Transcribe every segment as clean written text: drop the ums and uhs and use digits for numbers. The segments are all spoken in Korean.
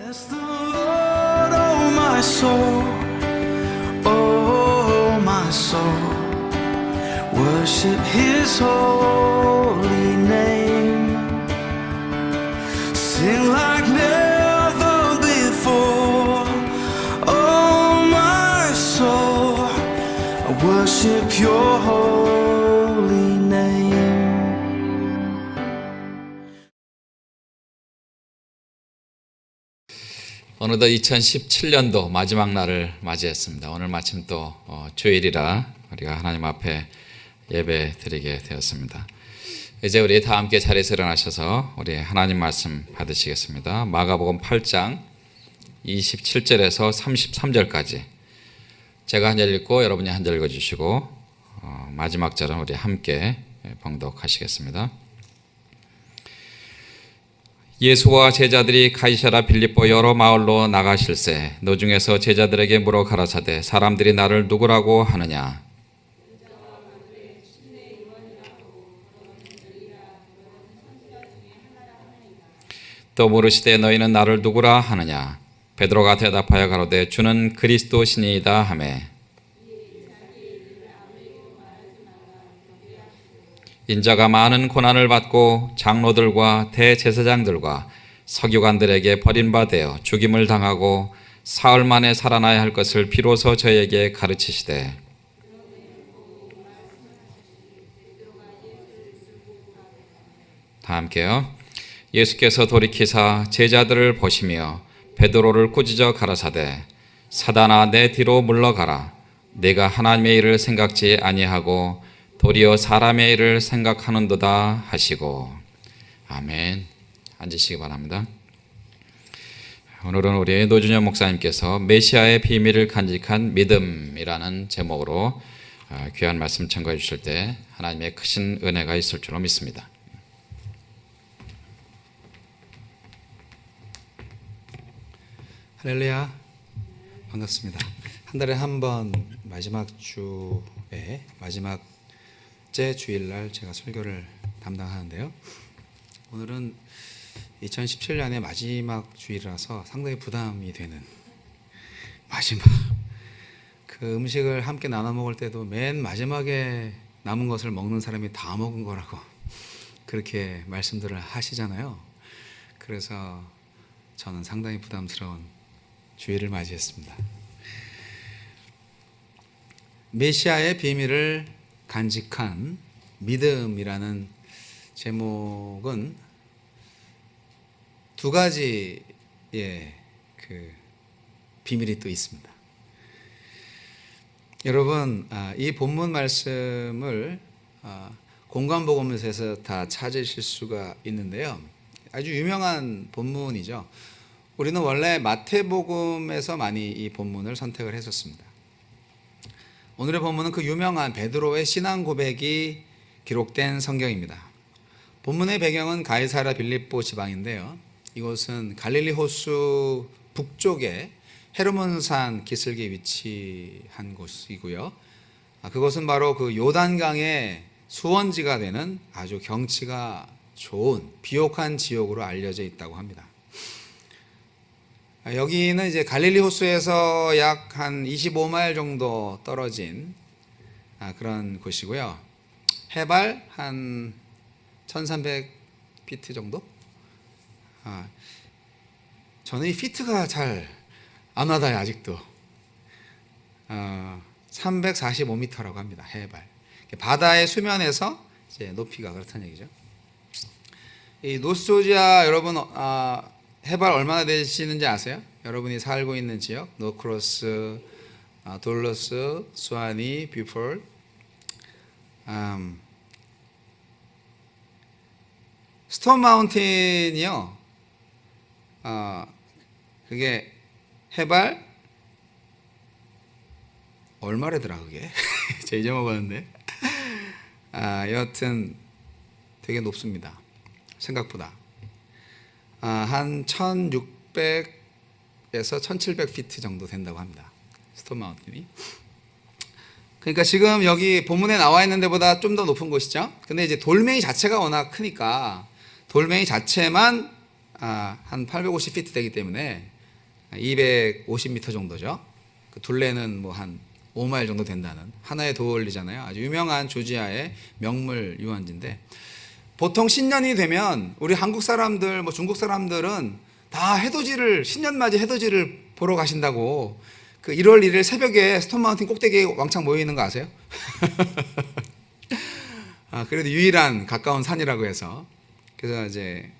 Bless the Lord, oh my soul, oh my soul, worship His holy name. Sing like never before, oh my soul, I worship Your holy name. 어느덧 2017년도 마지막 날을 맞이했습니다. 오늘 마침 또 주일이라 우리가 하나님 앞에 예배 드리게 되었습니다. 이제 우리 다 함께 자리에서 일어나셔서 우리 하나님 말씀 받으시겠습니다. 마가복음 8장 27절에서 33절까지 제가 한 절 읽고 여러분이 한 절 읽어주시고 마지막 절은 우리 함께 봉독하시겠습니다. 예수와 제자들이 가이사랴 빌립보 여러 마을로 나가실새 노중에서 제자들에게 물어 가라사대 사람들이 나를 누구라고 하느냐. 또 물으시되 너희는 나를 누구라 하느냐. 베드로가 대답하여 가로되 주는 그리스도시니이다 하매 인자가 많은 고난을 받고 장로들과 대제사장들과 서기관들에게 버림받아 죽임을 당하고 사흘 만에 살아나야 할 것을 비로소 저에게 가르치시되 다 함께요. 예수께서 돌이키사 제자들을 보시며 베드로를 꾸짖어 가라사대 사단아 내 뒤로 물러가라. 내가 하나님의 일을 생각지 아니하고 도리어 사람의 일을 생각하는도다 하시고. 아멘. 앉으시기 바랍니다. 오늘은 우리 노준현 목사님께서 메시아의 비밀을 간직한 믿음이라는 제목으로 귀한 말씀 전가해 주실 때 하나님의 크신 은혜가 있을 줄로 믿습니다. 할렐루야, 반갑습니다. 한 달에 한 번 마지막 주에 마지막째 주일날 제가 설교를 담당하는데요. 오늘은 2017년의 마지막 주일이라서 상당히 부담이 되는 마지막 그 음식을 함께 나눠 먹을 때도 맨 마지막에 남은 것을 먹는 사람이 다 먹은 거라고 그렇게 말씀들을 하시잖아요. 그래서 저는 상당히 부담스러운 주일을 맞이했습니다. 메시아의 비밀을 간직한 믿음이라는 제목은 두 가지의 그 비밀이 또 있습니다. 여러분, 이 본문 말씀을 공관복음에서 다 찾으실 수가 있는데요. 아주 유명한 본문이죠. 우리는 원래 마태복음에서 많이 이 본문을 선택을 했었습니다. 오늘의 본문은 그 유명한 베드로의 신앙 고백이 기록된 성경입니다. 본문의 배경은 가이사랴 빌립보 지방인데요. 이곳은 갈릴리 호수 북쪽에 헤르몬산 기슭에 위치한 곳이고요. 그곳은 바로 그 요단강의 수원지가 되는 아주 경치가 좋은 비옥한 지역으로 알려져 있다고 합니다. 여기는 이제 갈릴리 호수에서 약 한 25마일 정도 떨어진 그런 곳이고요. 해발 한 1300피트 정도? 저는 이 피트가 잘 안 와닿아요, 아직도. 345m라고 합니다, 해발. 바다의 수면에서 이제 높이가 그렇다는 얘기죠. 이 노스조지아 여러분 해발 얼마나 되시는지 아세요? 여러분이 살고 있는 지역 노크로스, 돌러스, 수아니, 뷰폴, 스톤 마운틴이요. 그게 해발 얼마래더라 그게? 제가 잊어먹었는데. 여하튼 되게 높습니다. 생각보다. 한 1600에서 1700피트 정도 된다고 합니다. 스톤 마운틴이. 그러니까 지금 여기 본문에 나와 있는 데보다 좀 더 높은 곳이죠. 근데 이제 돌멩이 자체가 워낙 크니까 돌멩이 자체만 한 850피트 되기 때문에 250m 정도죠. 그 둘레는 뭐 한 5마일 정도 된다는 하나의 도올리잖아요. 아주 유명한 조지아의 명물 유원지인데, 보통 신년이 되면 우리 한국 사람들, 뭐 중국 사람들은 다 해돋이를, 신년맞이 해돋이를 보러 가신다고 그 1월 1일 새벽에 스톤마운틴 꼭대기에 왕창 모여 있는 거 아세요? 그래도 유일한 가까운 산이라고 해서, 그래서 이제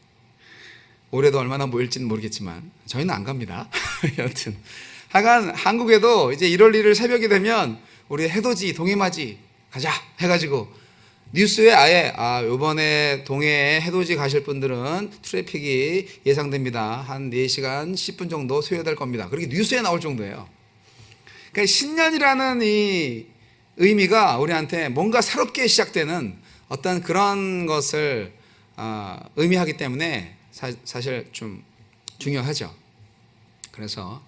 올해도 얼마나 모일지는 모르겠지만 저희는 안 갑니다. 여튼 하여간 한국에도 이제 1월 1일 새벽이 되면 우리 해돋이 동해맞이 가자 해가지고 뉴스에 아예 이번에 동해에 해돋이 가실 분들은 트래픽이 예상됩니다. 한 4시간 10분 정도 소요될 겁니다. 그렇게 뉴스에 나올 정도예요. 그러니까 신년이라는 이 의미가 우리한테 뭔가 새롭게 시작되는 어떤 그런 것을 의미하기 때문에 사실 좀 중요하죠. 그래서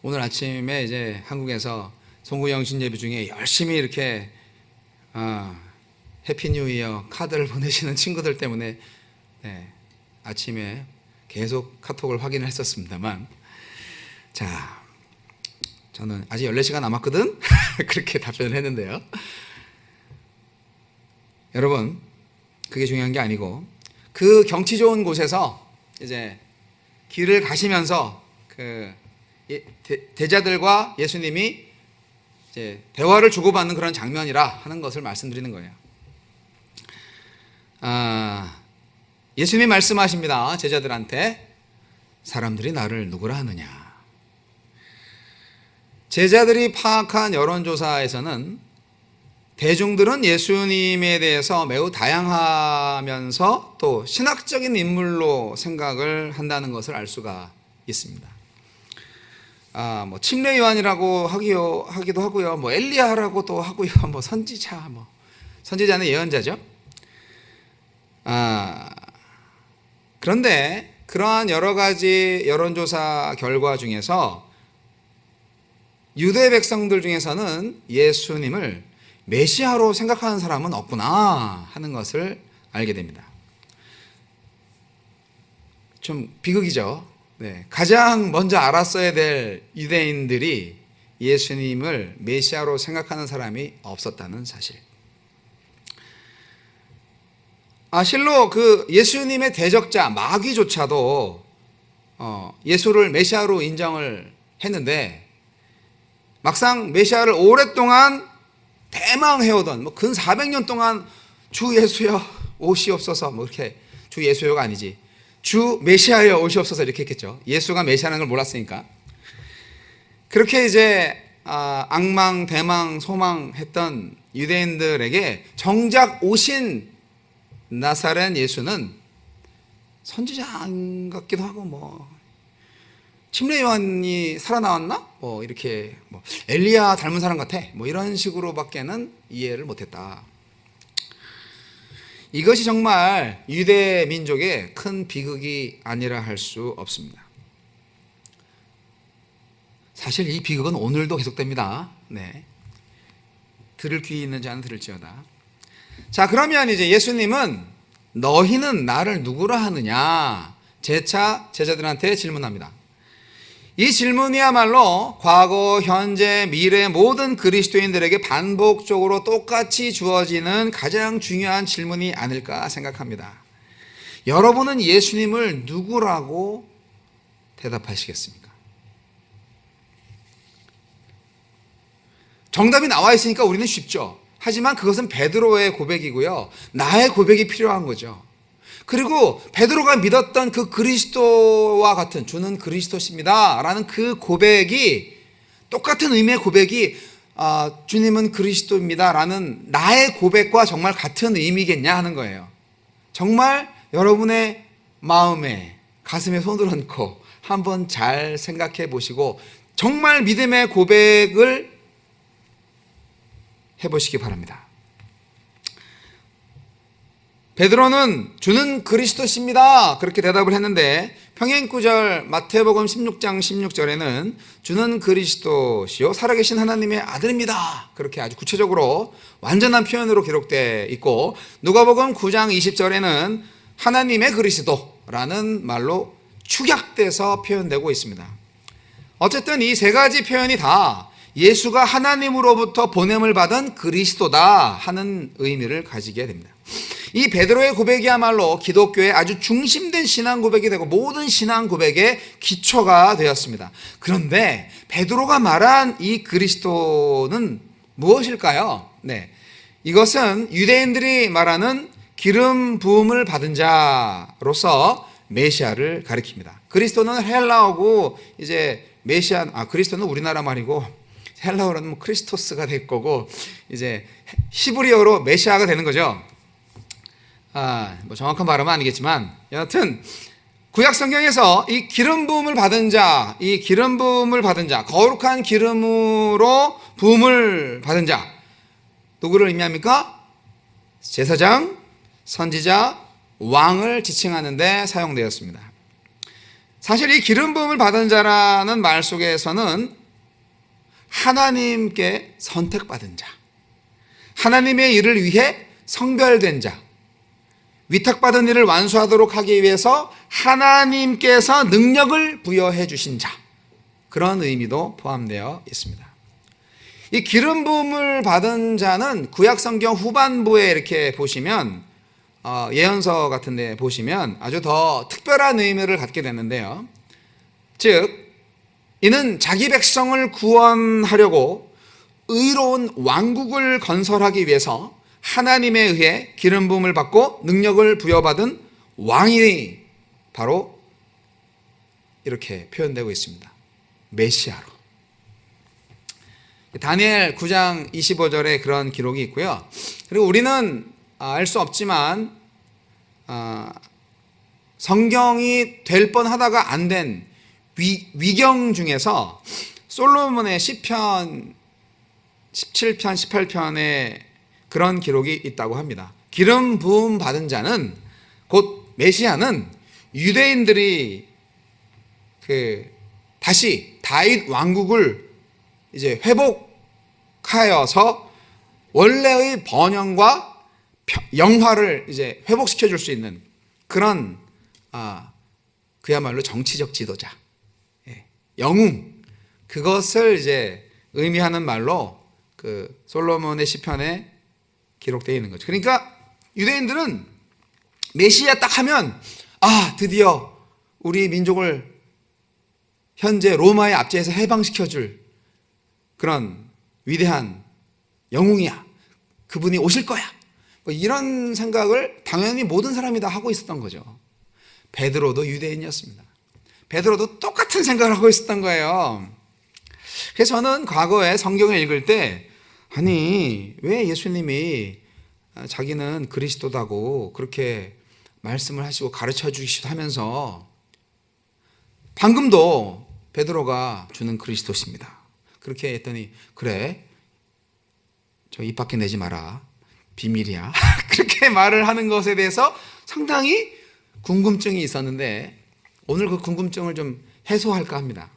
오늘 아침에 이제 한국에서 송구영신 예배 중에 열심히 이렇게 해피 뉴 이어 카드를 보내시는 친구들 때문에 아침에 계속 카톡을 확인을 했었습니다만, 자, 저는 아직 14시간 남았거든? 그렇게 답변을 했는데요. 여러분, 그게 중요한 게 아니고, 그 경치 좋은 곳에서 이제 길을 가시면서 그 대자들과 예수님이 이제 대화를 주고받는 그런 장면이라 하는 것을 말씀드리는 거예요. 예수님이 말씀하십니다. 제자들한테 사람들이 나를 누구라 하느냐. 제자들이 파악한 여론조사에서는 대중들은 예수님에 대해서 매우 다양하면서 또 신학적인 인물로 생각을 한다는 것을 알 수가 있습니다. 뭐 침례 요한이라고 하기도 하고요, 뭐 엘리야라고도 하고요, 뭐 선지자는 예언자죠. 그런데 그러한 여러 가지 여론조사 결과 중에서 유대 백성들 중에서는 예수님을 메시아로 생각하는 사람은 없구나 하는 것을 알게 됩니다. 좀 비극이죠. 가장 먼저 알았어야 될 유대인들이 예수님을 메시아로 생각하는 사람이 없었다는 사실. 실로 그 예수님의 대적자 마귀조차도 예수를 메시아로 인정을 했는데, 막상 메시아를 오랫동안 대망해오던, 뭐 근 400년 동안 주 예수여 오시옵소서, 뭐 이렇게, 주 예수여가 아니지, 주 메시아여 오시옵소서 이렇게 했겠죠. 예수가 메시아라는 걸 몰랐으니까. 그렇게 이제 앙망 대망 소망했던 유대인들에게 정작 오신 나사렛 예수는 선지자 안 같기도 하고, 뭐 침례 요한이 살아나왔나? 뭐 이렇게, 뭐 엘리야 닮은 사람 같아, 뭐 이런 식으로밖에는 이해를 못했다. 이것이 정말 유대 민족의 큰 비극이 아니라 할 수 없습니다. 사실 이 비극은 오늘도 계속됩니다. 들을 귀 있는 자는 들을지어다. 자, 그러면 이제 예수님은 너희는 나를 누구라 하느냐 재차 제자들한테 질문합니다. 이 질문이야말로 과거, 현재, 미래 모든 그리스도인들에게 반복적으로 똑같이 주어지는 가장 중요한 질문이 아닐까 생각합니다. 여러분은 예수님을 누구라고 대답하시겠습니까? 정답이 나와 있으니까 우리는 쉽죠. 하지만 그것은 베드로의 고백이고요, 나의 고백이 필요한 거죠. 그리고 베드로가 믿었던 그 그리스도와 같은, 주는 그리스도십니다 라는 그 고백이, 똑같은 의미의 고백이 주님은 그리스도입니다 라는 나의 고백과 정말 같은 의미겠냐 하는 거예요. 정말 여러분의 마음에, 가슴에 손을 얹고 한번 잘 생각해 보시고 정말 믿음의 고백을 해보시기 바랍니다. 베드로는 주는 그리스도십니다 그렇게 대답을 했는데, 평행구절 마태복음 16장 16절에는 주는 그리스도시요 살아계신 하나님의 아들입니다 그렇게 아주 구체적으로 완전한 표현으로 기록되어 있고, 누가복음 9장 20절에는 하나님의 그리스도라는 말로 축약돼서 표현되고 있습니다. 어쨌든 이 세 가지 표현이 다 예수가 하나님으로부터 보냄을 받은 그리스도다 하는 의미를 가지게 됩니다. 이 베드로의 고백이야말로 기독교의 아주 중심된 신앙 고백이 되고 모든 신앙 고백의 기초가 되었습니다. 그런데 베드로가 말한 이 그리스도는 무엇일까요? 네, 이것은 유대인들이 말하는 기름 부음을 받은 자로서 메시아를 가리킵니다. 그리스도는 헬라어고 이제 그리스도는 우리나라 말이고 헬라어로는 크리스토스가 될 거고 이제 히브리어로 메시아가 되는 거죠. 뭐 정확한 발음은 아니겠지만 여하튼 구약 성경에서 이 기름 부음을 받은 자, 거룩한 기름으로 부음을 받은 자 누구를 의미합니까? 제사장, 선지자, 왕을 지칭하는 데 사용되었습니다. 사실 이 기름 부음을 받은 자라는 말 속에서는 하나님께 선택받은 자, 하나님의 일을 위해 성별된 자, 위탁받은 일을 완수하도록 하기 위해서 하나님께서 능력을 부여해 주신 자, 그런 의미도 포함되어 있습니다. 이 기름 부음을 받은 자는 구약 성경 후반부에 이렇게 보시면 예언서 같은 데 보시면 아주 더 특별한 의미를 갖게 되는데요. 즉 이는 자기 백성을 구원하려고 의로운 왕국을 건설하기 위해서 하나님에 의해 기름 부음을 받고 능력을 부여받은 왕이 바로 이렇게 표현되고 있습니다. 메시아로. 다니엘 9장 25절에 그런 기록이 있고요. 그리고 우리는 알 수 없지만 성경이 될 뻔하다가 안 된 위경 중에서 솔로몬의 시편 17편, 18편에 그런 기록이 있다고 합니다. 기름 부음 받은 자는 곧 메시아는 유대인들이 다시 다윗 왕국을 이제 회복하여서 원래의 번영과 영화를 이제 회복시켜 줄 수 있는 그런 그야말로 정치적 지도자, 영웅, 그것을 이제 의미하는 말로 그 솔로몬의 시편에 기록되어 있는 거죠. 그러니까 유대인들은 메시아 딱 하면 드디어 우리 민족을 현재 로마의 압제에서 해방시켜줄 그런 위대한 영웅이야. 그분이 오실 거야. 뭐 이런 생각을 당연히 모든 사람이 다 하고 있었던 거죠. 베드로도 유대인이었습니다. 베드로도 똑같은 생각을 하고 있었던 거예요. 그래서 저는 과거에 성경을 읽을 때 아니 왜 예수님이 자기는 그리스도다고 그렇게 말씀을 하시고 가르쳐 주시기도 하면서 방금도 베드로가 주는 그리스도십니다. 그렇게 했더니 그래 저 입 밖에 내지 마라 비밀이야 그렇게 말을 하는 것에 대해서 상당히 궁금증이 있었는데 오늘 그 궁금증을 좀 해소할까 합니다.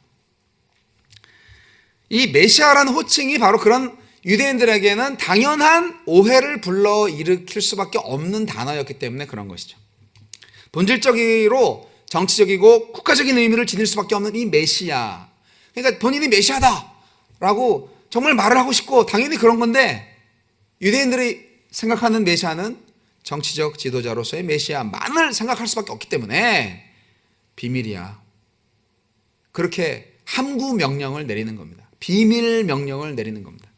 이 메시아라는 호칭이 바로 그런 유대인들에게는 당연한 오해를 불러일으킬 수밖에 없는 단어였기 때문에 그런 것이죠. 본질적으로 정치적이고 국가적인 의미를 지닐 수밖에 없는 이 메시아, 그러니까 본인이 메시아다라고 정말 말을 하고 싶고 당연히 그런 건데 유대인들이 생각하는 메시아는 정치적 지도자로서의 메시아만을 생각할 수밖에 없기 때문에 비밀이야. 그렇게 함구 명령을 내리는 겁니다. 비밀 명령을 내리는 겁니다.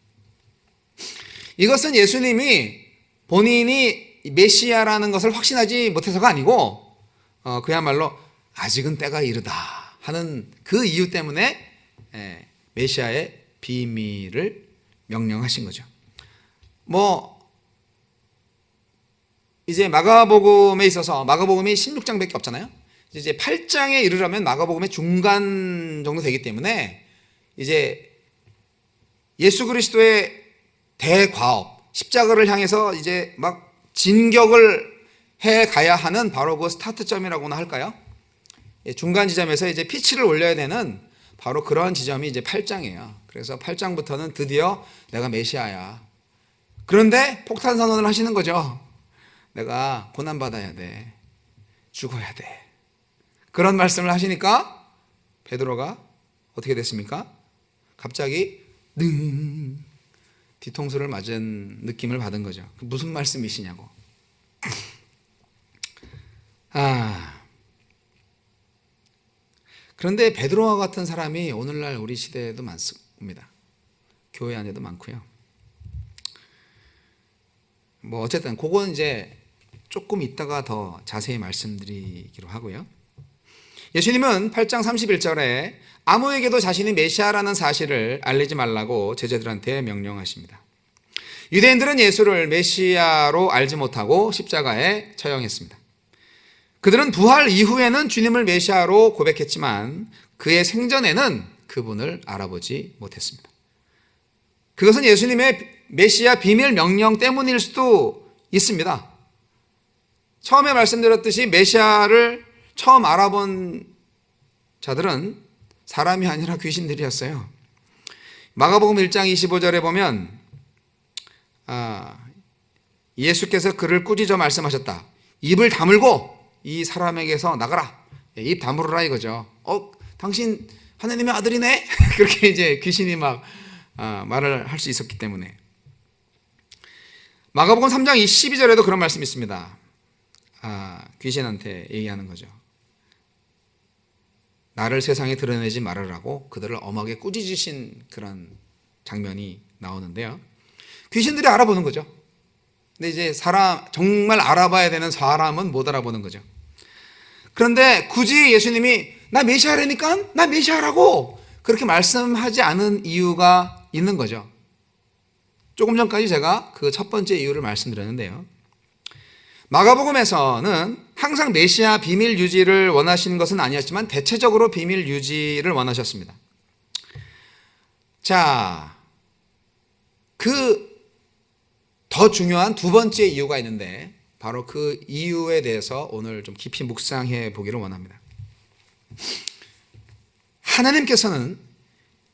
이것은 예수님이 본인이 메시아라는 것을 확신하지 못해서가 아니고 그야말로 아직은 때가 이르다 하는 그 이유 때문에 메시아의 비밀을 명령하신 거죠. 이제 마가복음에 있어서 마가복음이 16장밖에 없잖아요. 이제 8장에 이르려면 마가복음의 중간 정도 되기 때문에 이제 예수 그리스도의 대과업, 십자가를 향해서 이제 막 진격을 해 가야 하는 바로 그 스타트점이라고나 할까요? 중간 지점에서 이제 피치를 올려야 되는 바로 그런 지점이 이제 8장이에요. 그래서 8장부터는 드디어 내가 메시아야. 그런데 폭탄 선언을 하시는 거죠. 내가 고난받아야 돼. 죽어야 돼. 그런 말씀을 하시니까 베드로가 어떻게 됐습니까? 갑자기 능 뒤통수를 맞은 느낌을 받은 거죠. 무슨 말씀이시냐고. 그런데 베드로와 같은 사람이 오늘날 우리 시대에도 많습니다. 교회 안에도 많고요. 뭐 어쨌든 그건 이제 조금 이따가 더 자세히 말씀드리기로 하고요. 예수님은 8장 31절에 아무에게도 자신이 메시아라는 사실을 알리지 말라고 제자들한테 명령하십니다. 유대인들은 예수를 메시아로 알지 못하고 십자가에 처형했습니다. 그들은 부활 이후에는 주님을 메시아로 고백했지만 그의 생전에는 그분을 알아보지 못했습니다. 그것은 예수님의 메시아 비밀 명령 때문일 수도 있습니다. 처음에 말씀드렸듯이 메시아를 처음 알아본 자들은 사람이 아니라 귀신들이었어요. 마가복음 1장 25절에 보면 예수께서 그를 꾸짖어 말씀하셨다. 입을 다물고 이 사람에게서 나가라. 입 다물어라 이거죠. 당신 하나님의 아들이네? 그렇게 이제 귀신이 막 말을 할 수 있었기 때문에. 마가복음 3장 12절에도 그런 말씀이 있습니다. 귀신한테 얘기하는 거죠. 나를 세상에 드러내지 말으라고 그들을 엄하게 꾸짖으신 그런 장면이 나오는데요. 귀신들이 알아보는 거죠. 근데 이제 정말 알아봐야 되는 사람은 못 알아보는 거죠. 그런데 굳이 예수님이 나 메시아라니까? 나 메시아라고! 그렇게 말씀하지 않은 이유가 있는 거죠. 조금 전까지 제가 그 첫 번째 이유를 말씀드렸는데요. 마가복음에서는 항상 메시아 비밀 유지를 원하시는 것은 아니었지만 대체적으로 비밀 유지를 원하셨습니다. 자, 더 중요한 두 번째 이유가 있는데 바로 그 이유에 대해서 오늘 좀 깊이 묵상해 보기를 원합니다. 하나님께서는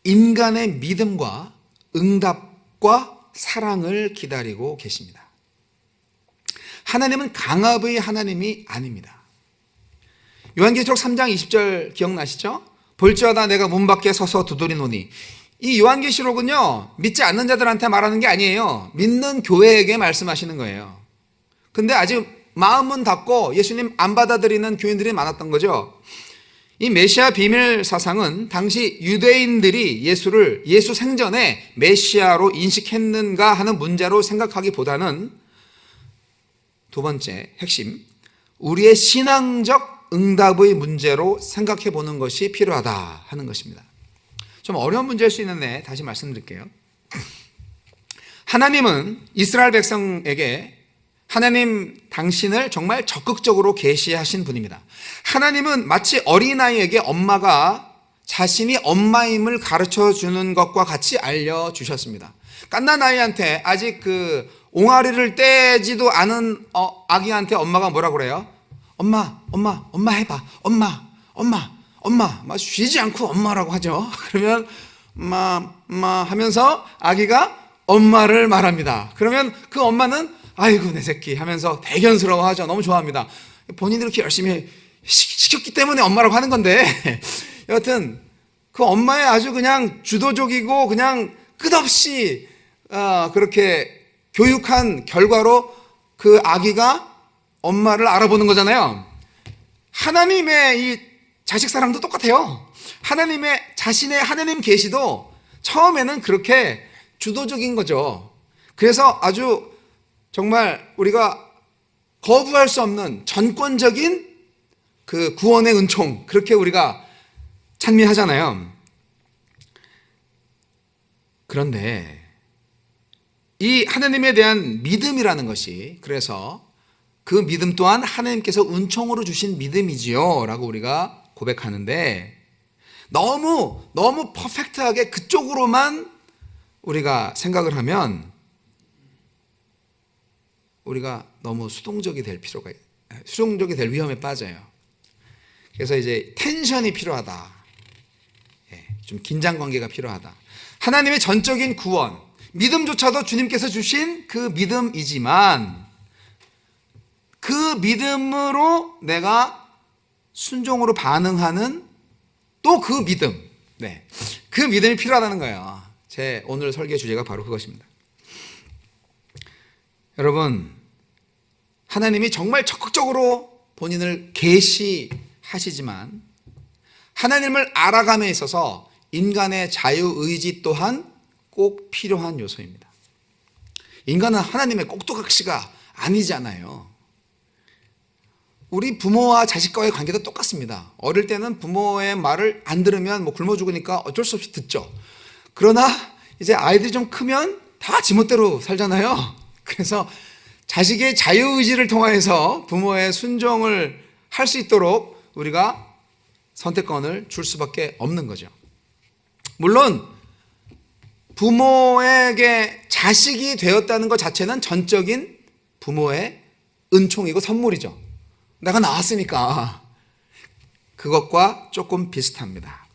인간의 믿음과 응답과 사랑을 기다리고 계십니다. 하나님은 강압의 하나님이 아닙니다. 요한계시록 3장 20절 기억나시죠? 볼지어다 내가 문 밖에 서서 두드리노니. 이 요한계시록은요 믿지 않는 자들한테 말하는 게 아니에요. 믿는 교회에게 말씀하시는 거예요. 근데 아직 마음은 닫고 예수님 안 받아들이는 교인들이 많았던 거죠. 이 메시아 비밀 사상은 당시 유대인들이 예수 생전에 메시아로 인식했는가 하는 문제로 생각하기보다는 두 번째 핵심, 우리의 신앙적 응답의 문제로 생각해 보는 것이 필요하다 하는 것입니다. 좀 어려운 문제일 수 있는데 다시 말씀드릴게요. 하나님은 이스라엘 백성에게 하나님 당신을 정말 적극적으로 계시하신 분입니다. 하나님은 마치 어린아이에게 엄마가 자신이 엄마임을 가르쳐 주는 것과 같이 알려주셨습니다. 갓난 아이한테 아직 옹알이를 떼지도 않은 아기한테 엄마가 뭐라 그래요? 엄마 해봐. 엄마. 막 쉬지 않고 엄마라고 하죠. 그러면 엄마 하면서 아기가 엄마를 말합니다. 그러면 그 엄마는 아이고 내 새끼 하면서 대견스러워하죠. 너무 좋아합니다. 본인들이 이렇게 열심히 시켰기 때문에 엄마라고 하는 건데 여하튼 그 엄마의 아주 그냥 주도적이고 그냥 끝없이 그렇게 교육한 결과로 그 아기가 엄마를 알아보는 거잖아요. 하나님의 이 자식 사랑도 똑같아요. 자신의 하나님 계시도 처음에는 그렇게 주도적인 거죠. 그래서 아주 정말 우리가 거부할 수 없는 전권적인 그 구원의 은총, 그렇게 우리가 찬미하잖아요. 그런데 이 하나님에 대한 믿음이라는 것이, 그래서 그 믿음 또한 하나님께서 은총으로 주신 믿음이지요 라고 우리가 고백하는데, 너무 퍼펙트하게 그쪽으로만 우리가 생각을 하면 우리가 너무 수동적이 될 위험에 빠져요. 그래서 이제 텐션이 필요하다. 좀 긴장 관계가 필요하다. 하나님의 전적인 구원, 믿음조차도 주님께서 주신 그 믿음이지만 그 믿음으로 내가 순종으로 반응하는 또 그 믿음, 네, 그 믿음이 필요하다는 거예요. 제 오늘 설교 주제가 바로 그것입니다. 여러분, 하나님이 정말 적극적으로 본인을 계시하시지만 하나님을 알아감에 있어서 인간의 자유의지 또한 꼭 필요한 요소입니다. 인간은 하나님의 꼭두각시가 아니잖아요. 우리 부모와 자식과의 관계도 똑같습니다. 어릴 때는 부모의 말을 안 들으면 굶어 죽으니까 어쩔 수 없이 듣죠. 그러나 이제 아이들이 좀 크면 다 지멋대로 살잖아요. 그래서 자식의 자유의지를 통해서 부모의 순종을 할 수 있도록 우리가 선택권을 줄 수밖에 없는 거죠. 물론 부모에게 자식이 되었다는 것 자체는 전적인 부모의 은총이고 선물이죠. 내가 낳았으니까. 그것과 조금 비슷합니다.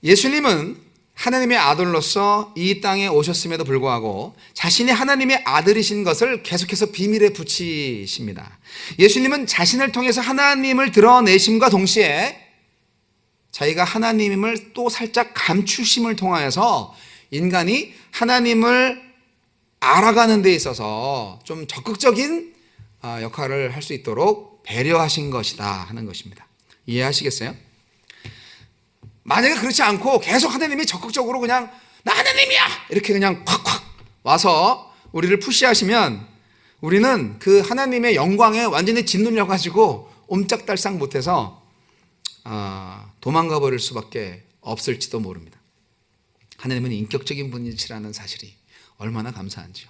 예수님은 하나님의 아들로서 이 땅에 오셨음에도 불구하고 자신이 하나님의 아들이신 것을 계속해서 비밀에 붙이십니다. 예수님은 자신을 통해서 하나님을 드러내심과 동시에 자기가 하나님임을 또 살짝 감추심을 통하여서 인간이 하나님을 알아가는 데 있어서 좀 적극적인 역할을 할 수 있도록 배려하신 것이다 하는 것입니다. 이해하시겠어요? 만약에 그렇지 않고 계속 하나님이 적극적으로 그냥 나 하나님이야 이렇게 그냥 콱콱 와서 우리를 푸시하시면 우리는 그 하나님의 영광에 완전히 짓눌려가지고 옴짝달싹 못해서 도망가 버릴 수밖에 없을지도 모릅니다. 하나님은 인격적인 분이시라는 사실이 얼마나 감사한지요.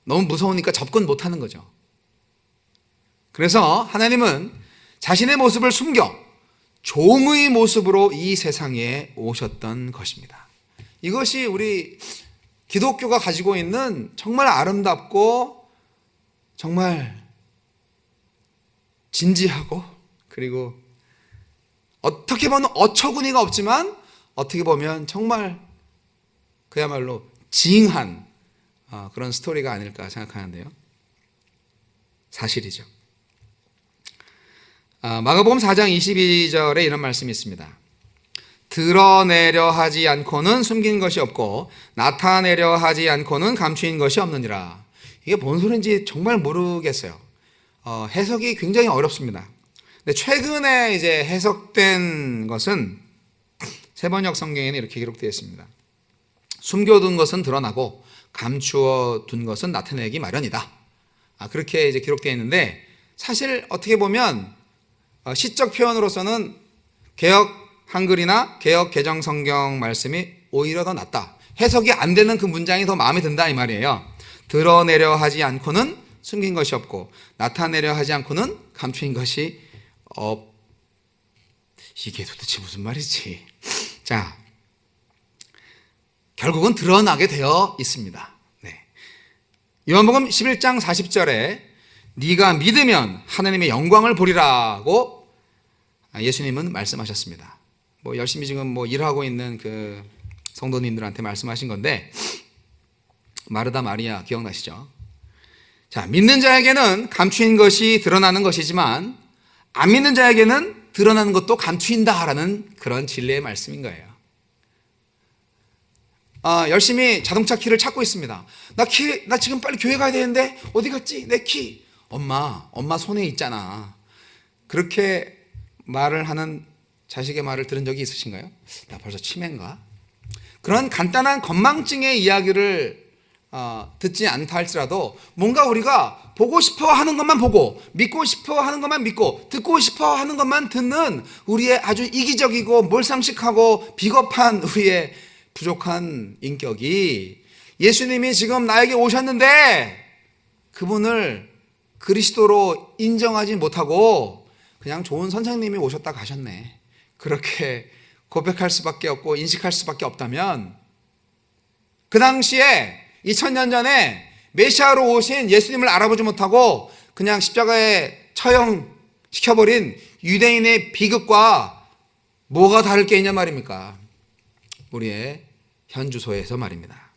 너무 무서우니까 접근 못하는 거죠. 그래서 하나님은 자신의 모습을 숨겨 종의 모습으로 이 세상에 오셨던 것입니다. 이것이 우리 기독교가 가지고 있는 정말 아름답고 정말 진지하고 그리고 어떻게 보면 어처구니가 없지만 어떻게 보면 정말 그야말로 징한 그런 스토리가 아닐까 생각하는데요. 사실이죠. 마가복음 4장 22절에 이런 말씀이 있습니다. 드러내려 하지 않고는 숨긴 것이 없고 나타내려 하지 않고는 감추인 것이 없느니라. 이게 뭔 소리인지 정말 모르겠어요. 해석이 굉장히 어렵습니다. 근데 최근에 이제 해석된 것은 세번역 성경에는 이렇게 기록되어 있습니다. 숨겨둔 것은 드러나고 감추어 둔 것은 나타내기 마련이다. 그렇게 이제 기록되어 있는데 사실 어떻게 보면 시적 표현으로서는 개역 한글이나 개역 개정 성경 말씀이 오히려 더 낫다. 해석이 안 되는 그 문장이 더 마음에 든다 이 말이에요. 드러내려 하지 않고는 숨긴 것이 없고 나타내려 하지 않고는 감추인 것이 없. 이게 도대체 무슨 말이지? 자, 결국은 드러나게 되어 있습니다. 네. 요한복음 11장 40절에 네가 믿으면 하나님의 영광을 보리라고 예수님은 말씀하셨습니다. 열심히 지금 일하고 있는 그 성도님들한테 말씀하신 건데 마르다 마리아 기억나시죠? 자, 믿는 자에게는 감추인 것이 드러나는 것이지만 안 믿는 자에게는 드러나는 것도 감추인다라는 그런 진리의 말씀인 거예요. 열심히 자동차 키를 찾고 있습니다. 나 지금 빨리 교회 가야 되는데 어디 갔지? 내 키. 엄마 손에 있잖아. 그렇게 말을 하는 자식의 말을 들은 적이 있으신가요? 나 벌써 치매인가? 그런 간단한 건망증의 이야기를 듣지 않다 할지라도 뭔가 우리가 보고 싶어 하는 것만 보고 믿고 싶어 하는 것만 믿고 듣고 싶어 하는 것만 듣는 우리의 아주 이기적이고 몰상식하고 비겁한 우리의 부족한 인격이 예수님이 지금 나에게 오셨는데 그분을 그리스도로 인정하지 못하고 그냥 좋은 선생님이 오셨다 가셨네. 그렇게 고백할 수밖에 없고 인식할 수밖에 없다면 그 당시에 2000년 전에 메시아로 오신 예수님을 알아보지 못하고 그냥 십자가에 처형시켜버린 유대인의 비극과 뭐가 다를 게 있냐 말입니까? 우리의 현주소에서 말입니다.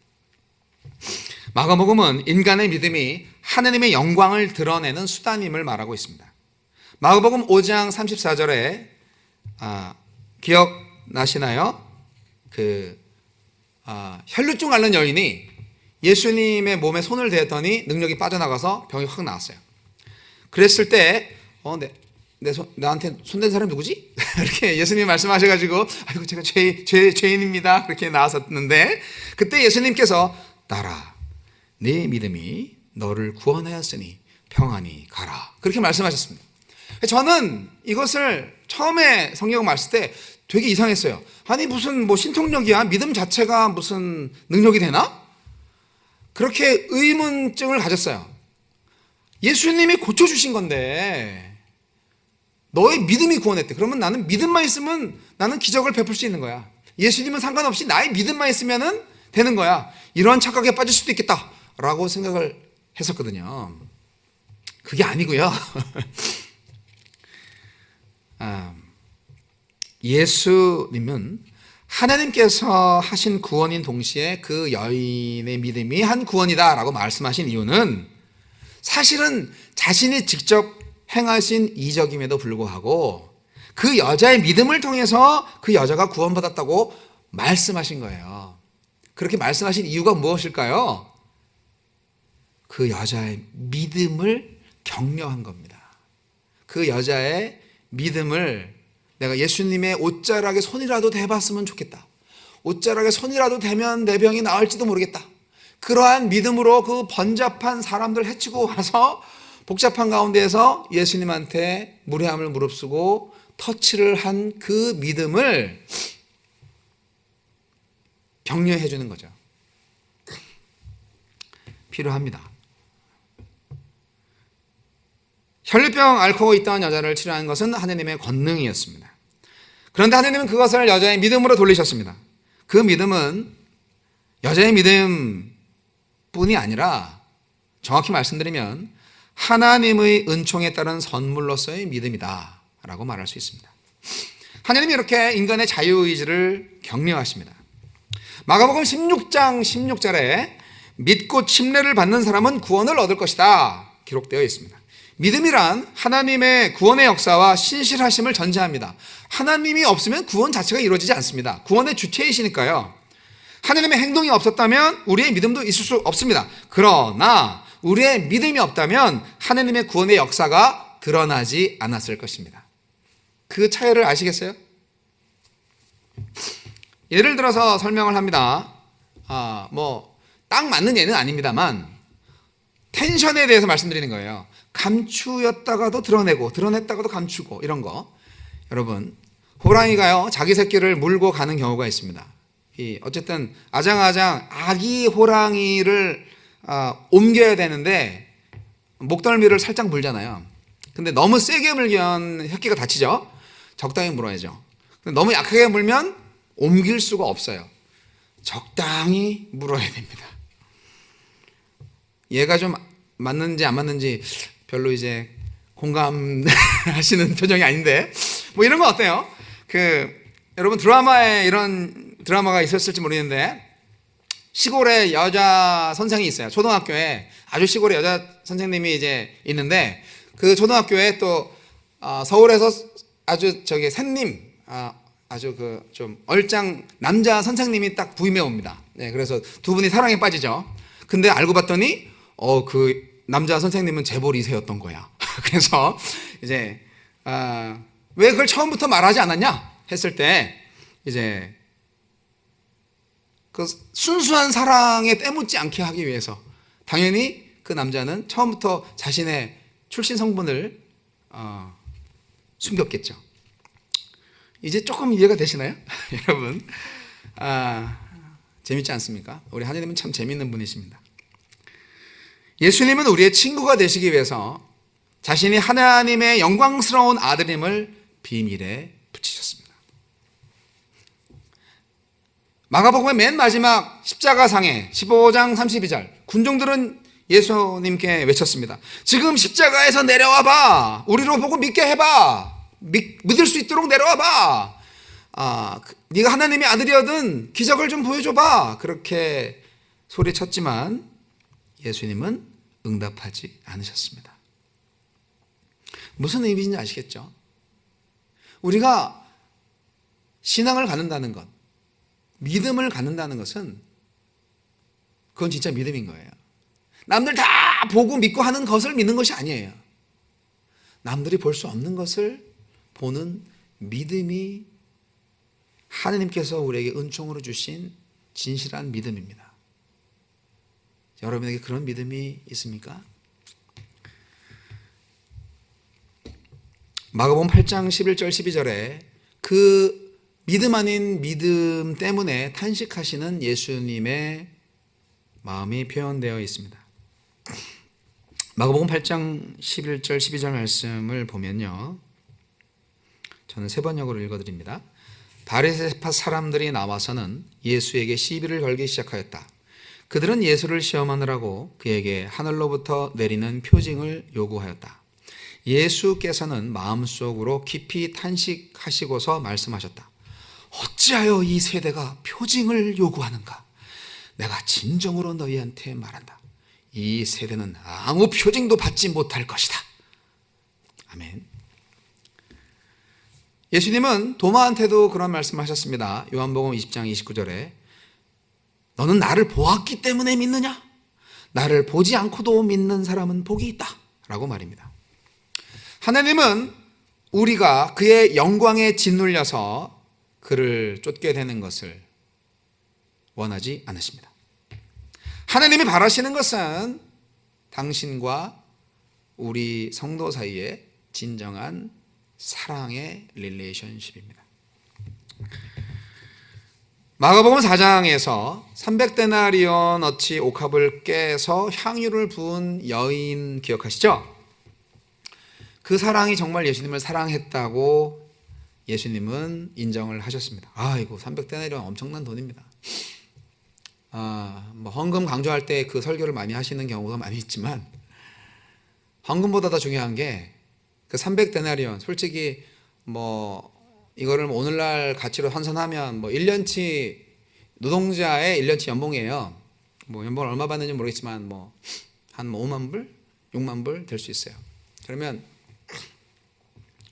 마가복음은 인간의 믿음이 하나님의 영광을 드러내는 수단임을 말하고 있습니다. 마가복음 5장 34절에 기억나시나요? 혈루증 앓는 여인이 예수님의 몸에 손을 대었더니 능력이 빠져나가서 병이 확 나았어요. 그랬을 때 나한테 손댄 사람이 누구지? 이렇게 예수님이 말씀하셔가지고 아이고 제가 죄인입니다 그렇게 나왔었는데, 그때 예수님께서 따라 네 믿음이 너를 구원하였으니 평안히 가라 그렇게 말씀하셨습니다. 저는 이것을 처음에 성경 말씀 때 되게 이상했어요. 아니 무슨 신통력이야? 믿음 자체가 무슨 능력이 되나? 그렇게 의문증을 가졌어요. 예수님이 고쳐주신 건데 너의 믿음이 구원했대. 그러면 나는 믿음만 있으면 나는 기적을 베풀 수 있는 거야. 예수님은 상관없이 나의 믿음만 있으면 되는 거야. 이런 착각에 빠질 수도 있겠다라고 생각을 했었거든요. 그게 아니고요. 예수님은 하나님께서 하신 구원인 동시에 그 여인의 믿음이 한 구원이다라고 말씀하신 이유는 사실은 자신이 직접 행하신 이적임에도 불구하고 그 여자의 믿음을 통해서 그 여자가 구원받았다고 말씀하신 거예요. 그렇게 말씀하신 이유가 무엇일까요? 그 여자의 믿음을 격려한 겁니다. 그 여자의 믿음을 내가 예수님의 옷자락에 손이라도 대봤으면 좋겠다. 옷자락에 손이라도 대면 내 병이 나을지도 모르겠다. 그러한 믿음으로 그 번잡한 사람들 해치고 와서 복잡한 가운데에서 예수님한테 무례함을 무릅쓰고 터치를 한 그 믿음을 격려해 주는 거죠. 필요합니다. 혈루병 앓고 있던 여자를 치료한 것은 하나님의 권능이었습니다. 그런데 하나님은 그것을 여자의 믿음으로 돌리셨습니다. 그 믿음은 여자의 믿음뿐이 아니라 정확히 말씀드리면 하나님의 은총에 따른 선물로서의 믿음이다 라고 말할 수 있습니다. 하나님이 이렇게 인간의 자유의지를 격려하십니다. 마가복음 16장 16절에 믿고 침례를 받는 사람은 구원을 얻을 것이다 기록되어 있습니다. 믿음이란 하나님의 구원의 역사와 신실하심을 전제합니다. 하나님이 없으면 구원 자체가 이루어지지 않습니다. 구원의 주체이시니까요. 하나님의 행동이 없었다면 우리의 믿음도 있을 수 없습니다. 그러나 우리의 믿음이 없다면 하나님의 구원의 역사가 드러나지 않았을 것입니다. 그 차이를 아시겠어요? 예를 들어서 설명을 합니다. 딱 맞는 예는 아닙니다만 텐션에 대해서 말씀드리는 거예요. 감추었다가도 드러내고 드러냈다가도 감추고 이런 거. 여러분, 호랑이가요 자기 새끼를 물고 가는 경우가 있습니다. 어쨌든 아장아장 아기 호랑이를 옮겨야 되는데 목덜미를 살짝 물잖아요. 근데 너무 세게 물면 새끼가 다치죠. 적당히 물어야죠. 근데 너무 약하게 물면 옮길 수가 없어요. 적당히 물어야 됩니다. 얘가 좀 맞는지 안 맞는지 별로 이제 공감하시는 표정이 아닌데 이런 거 어때요? 여러분 드라마에 이런 드라마가 있었을지 모르겠는데 시골에 여자 선생이 있어요. 초등학교에 아주 시골에 여자 선생님이 이제 있는데 그 초등학교에 또 서울에서 아주 샌님 아주 좀 얼짱 남자 선생님이 딱 부임해 옵니다. 네, 그래서 두 분이 사랑에 빠지죠. 근데 알고 봤더니 그 남자 선생님은 재벌 2세였던 거야. 그래서 이제 왜 그걸 처음부터 말하지 않았냐 했을 때 이제 그 순수한 사랑에 때묻지 않게 하기 위해서 당연히 그 남자는 처음부터 자신의 출신 성분을 숨겼겠죠. 이제 조금 이해가 되시나요? 여러분, 재밌지 않습니까? 우리 하나님은 참 재밌는 분이십니다. 예수님은 우리의 친구가 되시기 위해서 자신이 하나님의 영광스러운 아들임을 비밀에 붙이셨습니다. 마가복음의 맨 마지막 십자가상에 15장 32절 군중들은 예수님께 외쳤습니다. 지금 십자가에서 내려와봐. 우리로 보고 믿게 해봐. 믿을 수 있도록 내려와봐. 네가 하나님의 아들이거든 기적을 좀 보여줘봐. 그렇게 소리쳤지만 예수님은 응답하지 않으셨습니다. 무슨 의미인지 아시겠죠? 우리가 신앙을 갖는다는 것, 믿음을 갖는다는 것은 그건 진짜 믿음인 거예요. 남들 다 보고 믿고 하는 것을 믿는 것이 아니에요. 남들이 볼 수 없는 것을 보는 믿음이 하나님께서 우리에게 은총으로 주신 진실한 믿음입니다. 여러분에게 그런 믿음이 있습니까? 마가복음 8장 11절 12절에 그 믿음 아닌 믿음 때문에 탄식하시는 예수님의 마음이 표현되어 있습니다. 마가복음 8장 11절 12절 말씀을 보면요, 저는 세 번역으로 읽어드립니다. 바리새파 사람들이 나와서는 예수에게 시비를 걸기 시작하였다. 그들은 예수를 시험하느라고 그에게 하늘로부터 내리는 표징을 요구하였다. 예수께서는 마음속으로 깊이 탄식하시고서 말씀하셨다. 어찌하여 이 세대가 표징을 요구하는가? 내가 진정으로 너희한테 말한다. 이 세대는 아무 표징도 받지 못할 것이다. 아멘. 예수님은 도마한테도 그런 말씀하셨습니다. 요한복음 20장 29절에 너는 나를 보았기 때문에 믿느냐? 나를 보지 않고도 믿는 사람은 복이 있다 라고 말입니다. 하나님은 우리가 그의 영광에 짓눌려서 그를 쫓게 되는 것을 원하지 않으십니다. 하나님이 바라시는 것은 당신과 우리 성도 사이에 진정한 사랑의 릴레이션십입니다. 마가복음 4장에서 300데나리온어치 옥합을 깨서 향유를 부은 여인 기억하시죠? 그 사랑이 정말 예수님을 사랑했다고 예수님은 인정을 하셨습니다. 이거 300데나리온 엄청난 돈입니다. 헌금 강조할 때 그 설교를 많이 하시는 경우가 많이 있지만 헌금보다 더 중요한 게 그 300데나리온, 솔직히 이거를 오늘날 가치로 환산하면 1년치 노동자의 1년치 연봉이에요. 연봉을 얼마 받는지 모르겠지만 한 5만 불, 6만 불 될 수 있어요. 그러면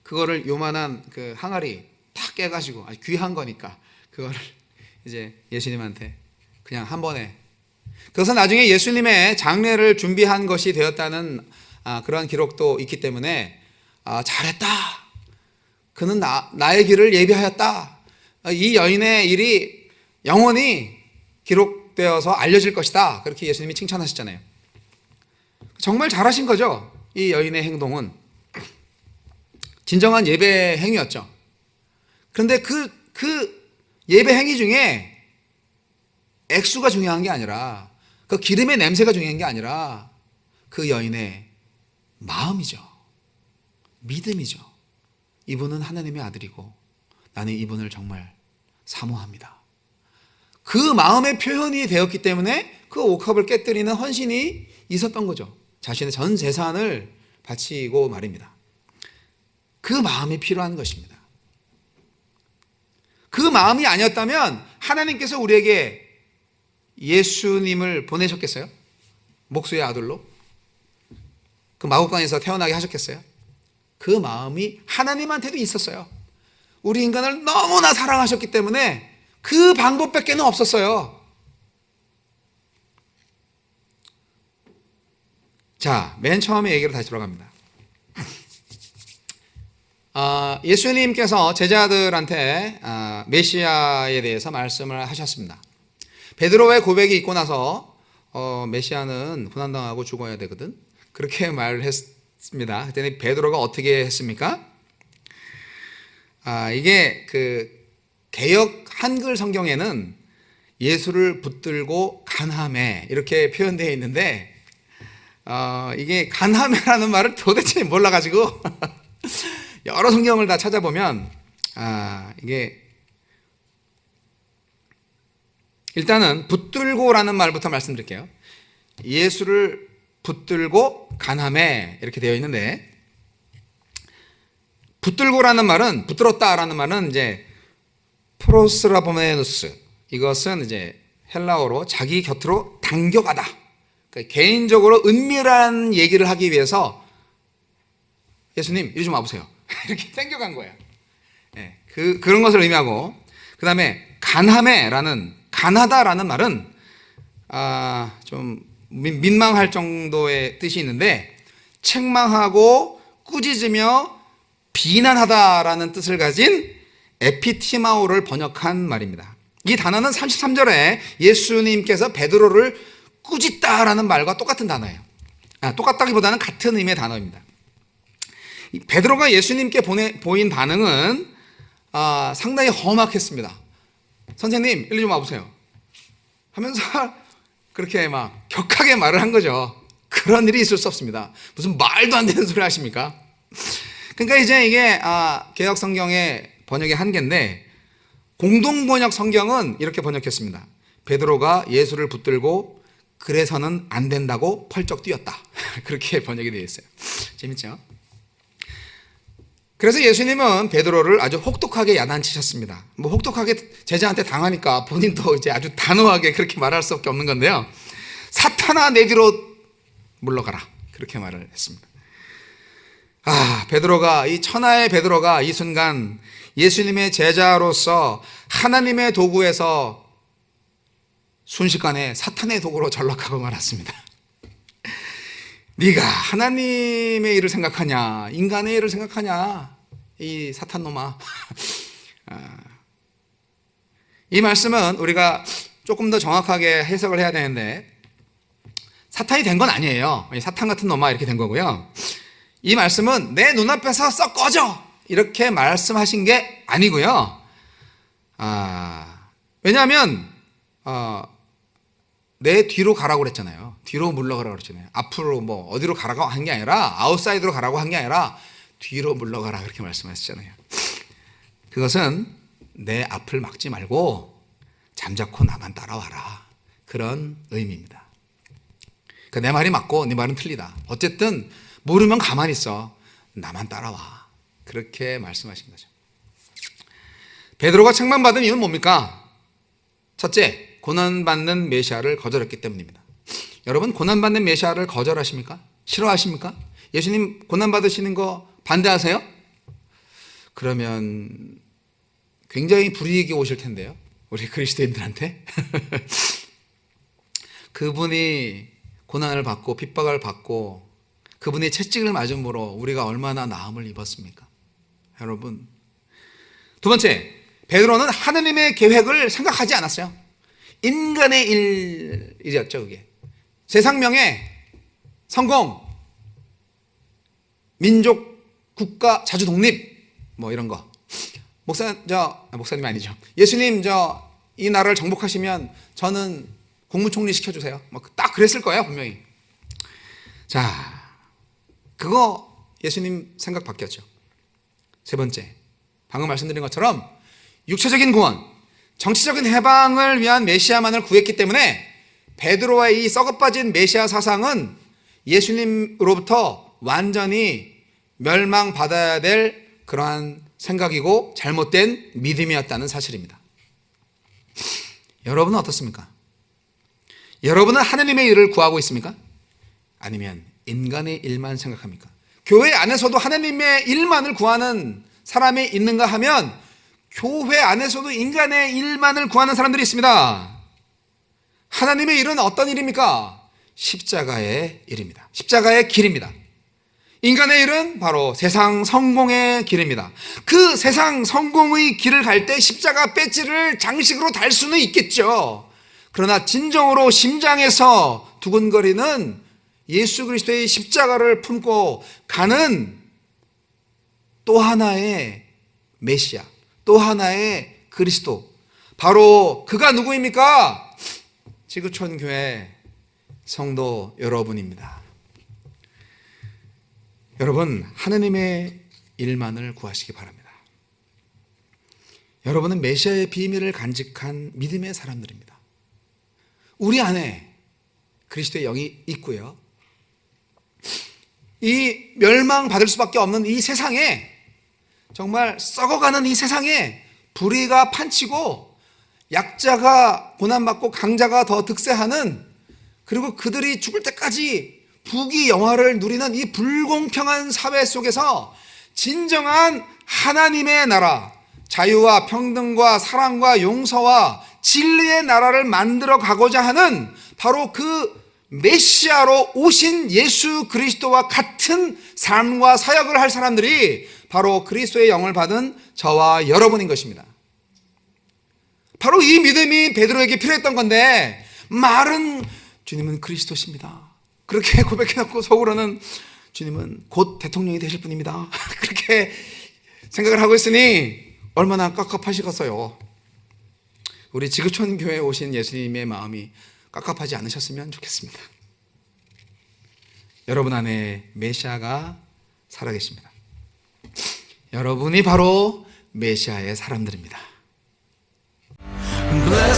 그거를 요만한 그 항아리 탁 깨가지고, 아주 귀한 거니까 그거를 이제 예수님한테 그냥 한 번에, 그것은 나중에 예수님의 장례를 준비한 것이 되었다는 그런 기록도 있기 때문에 잘했다, 그는 나의 길을 예비하였다, 이 여인의 일이 영원히 기록되어서 알려질 것이다, 그렇게 예수님이 칭찬하셨잖아요. 정말 잘하신 거죠. 이 여인의 행동은 진정한 예배 행위였죠. 그런데 그 예배 행위 중에 액수가 중요한 게 아니라, 그 기름의 냄새가 중요한 게 아니라 그 여인의 마음이죠. 믿음이죠. 이분은 하나님의 아들이고 나는 이분을 정말 사모합니다. 그 마음의 표현이 되었기 때문에 그 옥합을 깨뜨리는 헌신이 있었던 거죠. 자신의 전 재산을 바치고 말입니다. 그 마음이 필요한 것입니다. 그 마음이 아니었다면 하나님께서 우리에게 예수님을 보내셨겠어요? 목수의 아들로? 그 마구간에서 태어나게 하셨겠어요? 그 마음이 하나님한테도 있었어요. 우리 인간을 너무나 사랑하셨기 때문에 그 방법밖에는 없었어요. 자, 맨 처음에 얘기로 다시 돌아갑니다. 예수님께서 제자들한테 메시아에 대해서 말씀을 하셨습니다. 베드로의 고백이 있고 나서 메시아는 고난당하고 죽어야 되거든, 그렇게 말을 했습니다. 그때 베드로가 어떻게 했습니까? 이게 그 개역 한글 성경에는 예수를 붙들고 간함해 이렇게 표현되어 있는데, 이게 간함해라는 말을 도대체 몰라가지고 여러 성경을 다 찾아보면 이게 일단은 붙들고라는 말부터 말씀드릴게요. 예수를 붙들고 간함해 이렇게 되어 있는데, 붙들고라는 말은, 붙들었다라는 말은 이제 프로스라보메누스, 이것은 이제 헬라어로 자기 곁으로 당겨가다, 그러니까 개인적으로 은밀한 얘기를 하기 위해서 예수님 이리 좀 와보세요 이렇게 당겨간 거예요. 그런 것을 의미하고, 그 다음에 간하다라는 말은 좀 민망할 정도의 뜻이 있는데, 책망하고 꾸짖으며 비난하다라는 뜻을 가진 에피티마오를 번역한 말입니다. 이 단어는 33절에 예수님께서 베드로를 꾸짖다라는 말과 똑같은 단어예요. 똑같다기보다는 같은 의미의 단어입니다. 베드로가 예수님께 보인 반응은 상당히 험악했습니다. 선생님, 일리 좀 와보세요 하면서 그렇게 막 격하게 말을 한 거죠. 그런 일이 있을 수 없습니다. 무슨 말도 안 되는 소리 하십니까? 그러니까 이제 이게 개역 성경의 번역의 한계인데, 공동 번역 성경은 이렇게 번역했습니다. 베드로가 예수를 붙들고 그래서는 안 된다고 펄쩍 뛰었다. 그렇게 번역이 되어 있어요. 재밌죠? 그래서 예수님은 베드로를 아주 혹독하게 야단치셨습니다. 뭐 혹독하게 제자한테 당하니까 본인도 이제 아주 단호하게 그렇게 말할 수밖에 없는 건데요. 사탄아, 내 뒤로 물러가라. 그렇게 말을 했습니다. 베드로가, 이 천하의 베드로가 이 순간 예수님의 제자로서 하나님의 도구에서 순식간에 사탄의 도구로 전락하고 말았습니다. 네가 하나님의 일을 생각하냐, 인간의 일을 생각하냐, 이 사탄놈아. 이 말씀은 우리가 조금 더 정확하게 해석을 해야 되는데, 사탄이 된 건 아니에요. 사탄 같은 놈아 이렇게 된 거고요. 이 말씀은 내 눈앞에서 썩 꺼져 이렇게 말씀하신 게 아니고요. 왜냐하면 내 뒤로 가라고 그랬잖아요. 뒤로 물러가라고 그랬잖아요. 앞으로 뭐 어디로 가라고 한 게 아니라, 아웃사이드로 가라고 한 게 아니라 뒤로 물러가라 그렇게 말씀하셨잖아요. 그것은 내 앞을 막지 말고 잠자코 나만 따라와라, 그런 의미입니다. 그러니까 내 말이 맞고 네 말은 틀리다. 어쨌든 모르면 가만히 있어. 나만 따라와. 그렇게 말씀하신 거죠. 베드로가 책망받은 이유는 뭡니까? 첫째, 고난받는 메시아를 거절했기 때문입니다. 여러분, 고난받는 메시아를 거절하십니까? 싫어하십니까? 예수님 고난받으시는 거 반대하세요? 그러면 굉장히 불이익이 오실 텐데요, 우리 그리스도인들한테. 그분이 고난을 받고 핍박을 받고 그분의 채찍을 맞음으로 우리가 얼마나 나음을 입었습니까? 여러분, 두 번째, 베드로는 하느님의 계획을 생각하지 않았어요. 인간의 일이었죠. 그게 세상 명예, 성공, 민족, 국가, 자주 독립, 뭐 이런 거. 목사님 아니죠. 예수님 이 나라를 정복하시면 저는 국무총리 시켜주세요. 뭐 딱 그랬을 거예요, 분명히. 자, 그거 예수님 생각 바뀌었죠. 세 번째, 방금 말씀드린 것처럼 육체적인 구원, 정치적인 해방을 위한 메시아만을 구했기 때문에 베드로와의 이 썩어빠진 메시아 사상은 예수님으로부터 완전히 멸망받아야 될 그러한 생각이고 잘못된 믿음이었다는 사실입니다. 여러분은 어떻습니까? 여러분은 하느님의 일을 구하고 있습니까? 아니면 인간의 일만 생각합니까? 교회 안에서도 하나님의 일만을 구하는 사람이 있는가 하면 교회 안에서도 인간의 일만을 구하는 사람들이 있습니다. 하나님의 일은 어떤 일입니까? 십자가의 일입니다. 십자가의 길입니다. 인간의 일은 바로 세상 성공의 길입니다. 그 세상 성공의 길을 갈 때 십자가 배지를 장식으로 달 수는 있겠죠. 그러나 진정으로 심장에서 두근거리는 예수 그리스도의 십자가를 품고 가는 또 하나의 메시아, 또 하나의 그리스도, 바로 그가 누구입니까? 지구촌 교회 성도 여러분입니다. 여러분, 하느님의 일만을 구하시기 바랍니다. 여러분은 메시아의 비밀을 간직한 믿음의 사람들입니다. 우리 안에 그리스도의 영이 있고요, 이 멸망받을 수밖에 없는 이 세상에, 정말 썩어가는 이 세상에 불의가 판치고 약자가 고난받고 강자가 더 득세하는, 그리고 그들이 죽을 때까지 부귀영화를 누리는 이 불공평한 사회 속에서 진정한 하나님의 나라, 자유와 평등과 사랑과 용서와 진리의 나라를 만들어 가고자 하는 바로 그 메시아로 오신 예수 그리스도와 같은 삶과 사역을 할 사람들이 바로 그리스도의 영을 받은 저와 여러분인 것입니다. 바로 이 믿음이 베드로에게 필요했던 건데, 말은 주님은 그리스도십니다, 그렇게 고백해놓고 속으로는 주님은 곧 대통령이 되실 분입니다, 그렇게 생각을 하고 있으니 얼마나 깝깝하시겠어요. 우리 지구촌 교회에 오신 예수님의 마음이 깝깝하지 않으셨으면 좋겠습니다. 여러분 안에 메시아가 살아계십니다. 여러분이 바로 메시아의 사람들입니다. Blessed